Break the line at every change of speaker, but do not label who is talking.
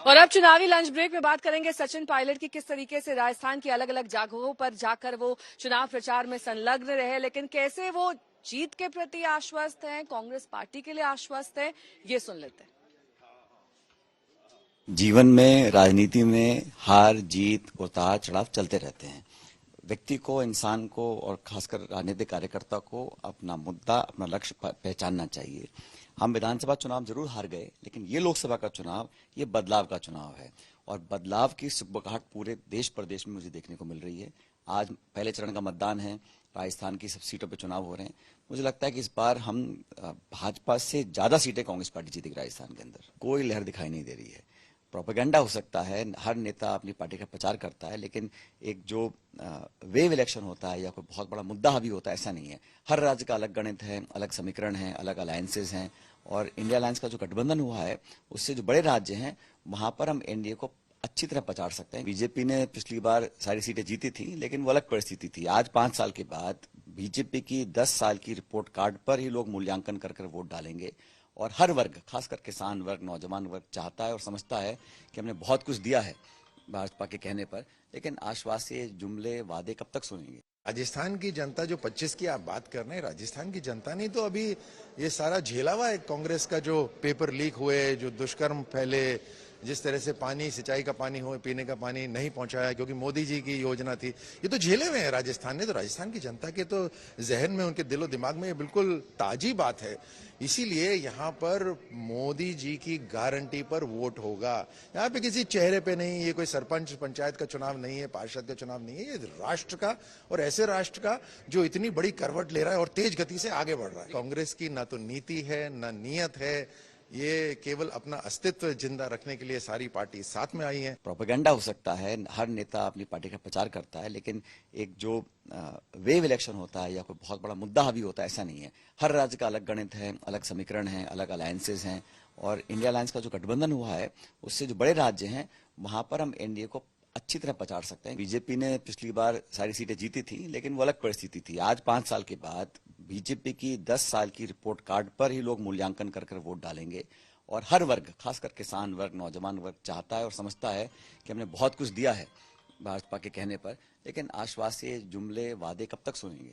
और अब चुनावी लंच ब्रेक में बात करेंगे सचिन पायलट की, किस तरीके से राजस्थान की अलग अलग जगहों पर जाकर वो चुनाव प्रचार में संलग्न रहे, लेकिन कैसे वो जीत के प्रति आश्वस्त हैं, कांग्रेस पार्टी के लिए आश्वस्त है, ये सुन लेते हैं।
जीवन में, राजनीति में हार जीत उतार चढ़ाव चलते रहते हैं। व्यक्ति को, इंसान को और खासकर राजनीतिक कार्यकर्ता को अपना मुद्दा, अपना लक्ष्य पहचानना चाहिए। हम विधानसभा चुनाव जरूर हार गए, लेकिन ये लोकसभा का चुनाव, ये बदलाव का चुनाव है और बदलाव की सुगबुगाहट पूरे देश प्रदेश में मुझे देखने को मिल रही है। आज पहले चरण का मतदान है, राजस्थान की सब सीटों पर चुनाव हो रहे हैं। मुझे लगता है कि इस बार हम भाजपा से ज्यादा सीटें कांग्रेस पार्टी जीतेगी राजस्थान के अंदर। कोई लहर दिखाई नहीं दे रही है। प्रोपेगेंडा हो सकता है, हर नेता अपनी पार्टी का प्रचार करता है, लेकिन एक जो वेव इलेक्शन होता है या कोई बहुत बड़ा मुद्दा हावी होता है, ऐसा नहीं है। हर राज्य का अलग गणित है, अलग समीकरण है, अलग अलायंसेज हैं और इंडिया अलायंस का जो गठबंधन हुआ है उससे जो बड़े राज्य हैं वहां पर हम एनडीए को अच्छी तरह प्रचार सकते हैं। बीजेपी ने पिछली बार सारी सीटें जीती थी, लेकिन वो अलग परिस्थिति थी। आज 5 साल के बाद बीजेपी की 10 साल की रिपोर्ट कार्ड पर ही लोग मूल्यांकन कर वोट डालेंगे और हर वर्ग, खासकर किसान वर्ग, नौजवान वर्ग चाहता है और समझता है कि हमने बहुत कुछ दिया है भाजपा के कहने पर, लेकिन आश्वास्य जुमले, वादे कब तक सुनेंगे।
राजस्थान की जनता जो 25 की आप बात कर रहे हैं, राजस्थान की जनता ने तो अभी ये सारा झेला हुआ है। कांग्रेस का जो पेपर लीक हुए, जो दुष्कर्म फैले, जिस तरह से पानी, सिंचाई का पानी हो, पीने का पानी नहीं पहुंचाया क्योंकि मोदी जी की योजना थी, ये तो झेले हुए हैं राजस्थान ने। तो राजस्थान की जनता के तो जहन में, उनके दिलो दिमाग में ये बिल्कुल ताजी बात है। इसीलिए यहाँ पर मोदी जी की गारंटी पर वोट होगा। यहाँ पे किसी चेहरे पे नहीं, ये कोई सरपंच पंचायत का चुनाव नहीं है, पार्षद का चुनाव नहीं है, ये राष्ट्र का, और ऐसे राष्ट्र का जो इतनी बड़ी करवट ले रहा है और तेज गति से आगे बढ़ रहा है। कांग्रेस की ना तो नीति है, ना नियत है, ये केवल अपना अस्तित्व जिंदा रखने के लिए सारी पार्टी साथ में आई है।
प्रोपेगेंडा हो सकता है, हर नेता अपनी पार्टी का प्रचार करता है, लेकिन एक जो वेव इलेक्शन होता है या कोई बहुत बड़ा मुद्दा हावी होता है, ऐसा नहीं है। हर राज्य का अलग गणित है, अलग समीकरण है, अलग अलायंसेज हैं और इंडिया अलायंस का जो गठबंधन हुआ है उससे जो बड़े राज्य हैं वहां पर हम एनडीए को अच्छी तरह प्रचार सकते हैं। बीजेपी ने पिछली बार सारी सीटें जीती थी, लेकिन वो अलग परिस्थिति थी। आज 5 साल के बाद बीजेपी की 10 साल की रिपोर्ट कार्ड पर ही लोग मूल्यांकन कर वोट डालेंगे और हर वर्ग, खासकर किसान वर्ग, नौजवान वर्ग चाहता है और समझता है कि हमने बहुत कुछ दिया है भाजपा के कहने पर, लेकिन आश्वास्य जुमले, वादे कब तक सुनेंगे।